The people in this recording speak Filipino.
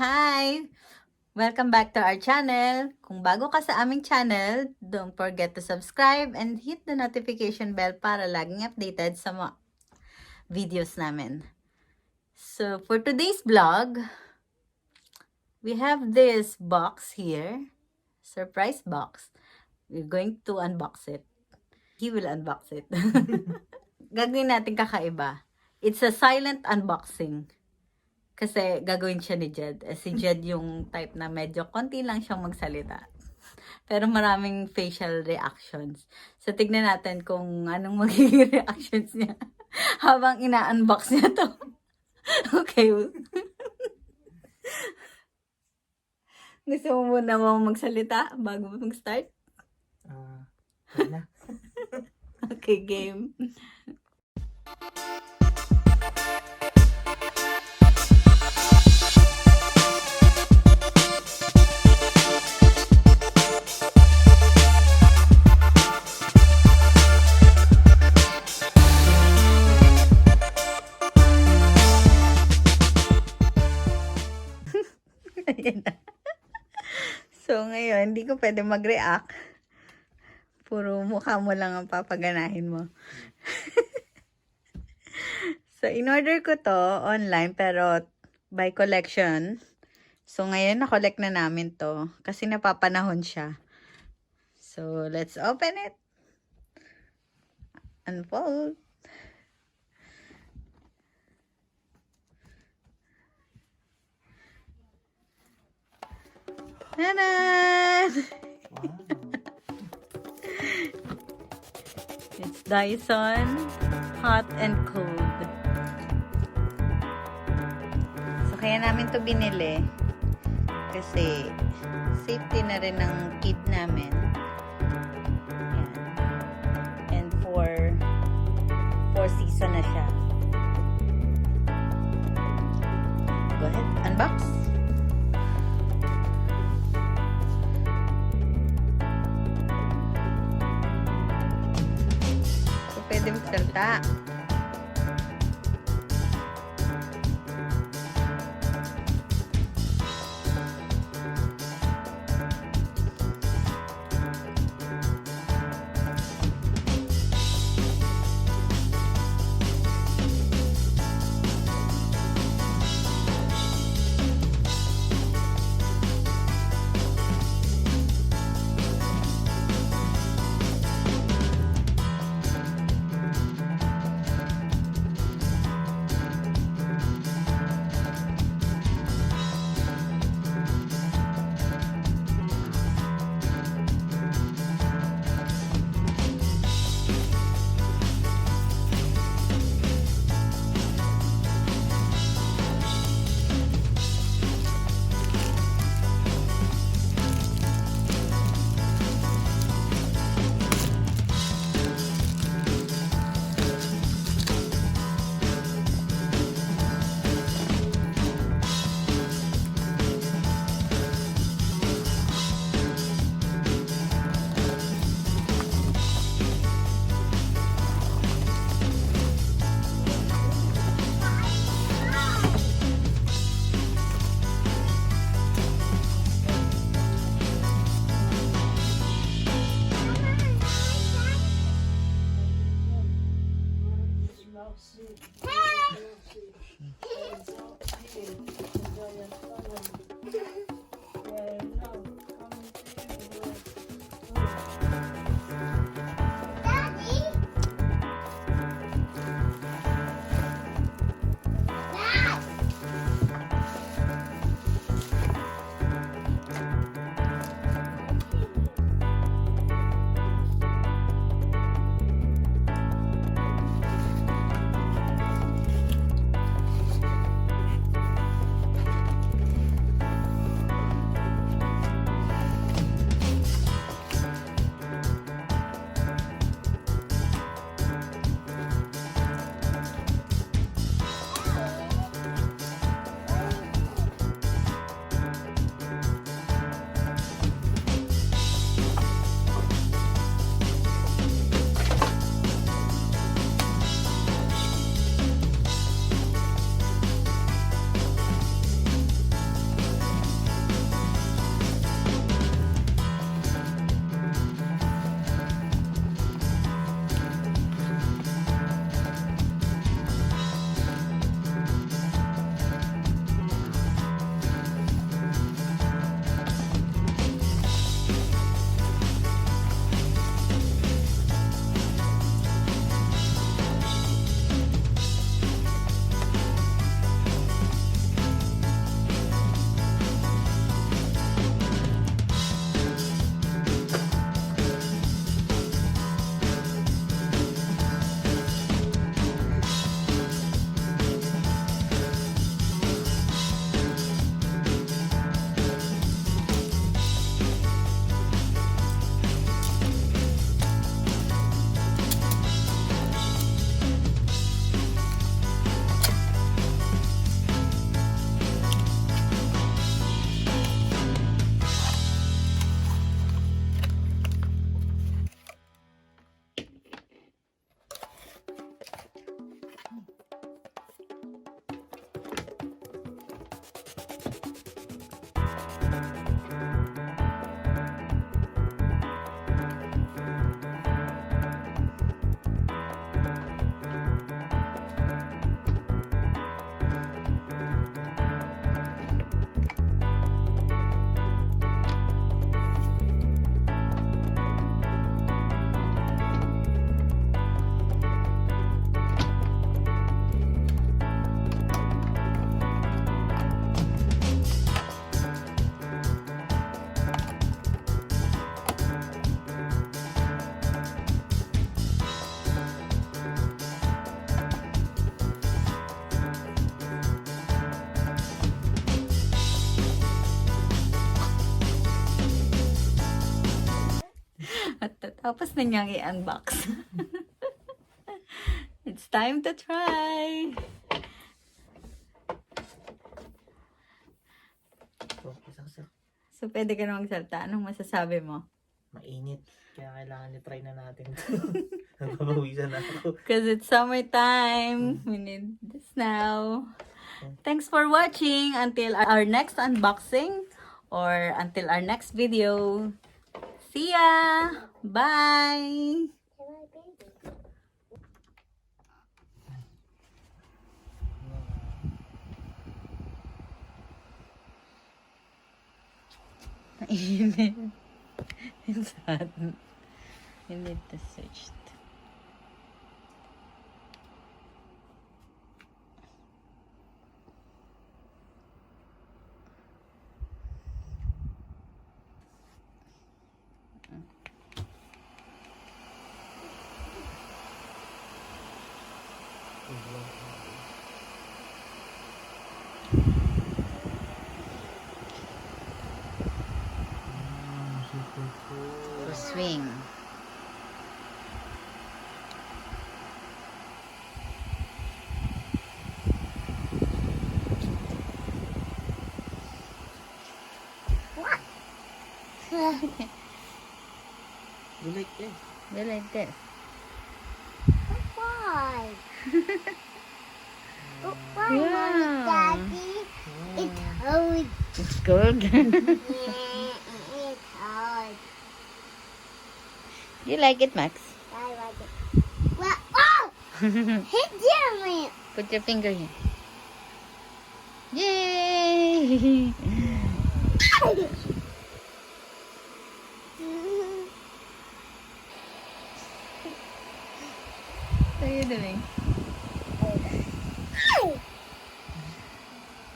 Hi! Welcome back to our channel. Kung bago ka sa aming channel, don't forget to subscribe and hit the notification bell para laging updated sa mga videos namin. So, for today's vlog, we have this box here. Surprise box. We're going to unbox it. He will unbox it. Gagawin natin kakaiba. It's a silent unboxing. Kasi gagawin siya ni Jed. Si Jed yung type na medyo konti lang siyang magsalita. Pero maraming facial reactions. So, tignan natin kung anong magiging reactions niya habang ina-unbox niya to. Okay. Gusto mo muna magsalita bago mag-start? Wala. Okay, game. Ayan na. So, ngayon, hindi ko pwede mag-react. Puro mukha mo lang ang papaganahin mo. So, in-order ko to online, pero by collection. So, ngayon, na-collect na namin to. Kasi napapanahon siya. So, let's open it. Unfold. Tanan! It's Dyson Hot+Cold. So, kaya namin to binili. Kasi, safety na rin ng kid namin. Yan. And for season na siya. Go ahead, unbox. Pwede magsalita. Tapos na niyang i-unbox. It's time to try. So, pwede ka na magsalta. Anong masasabi mo? Mainit. Kaya kailangan i-try na natin. Nagpapawisan na ako. Because it's summertime. We need this now. Thanks for watching. Until our next unboxing or until our next video. See ya! Bye! Init. It's hot. You need to switch it. Super cool. To swing. You like this? You like this? Why? Why, Wow. Mommy, Daddy? It's cold. It's good. It's hard. You like it, Max? I like it. Well, oh! Hit Jeremy. Put your finger here. Yay! What are you doing?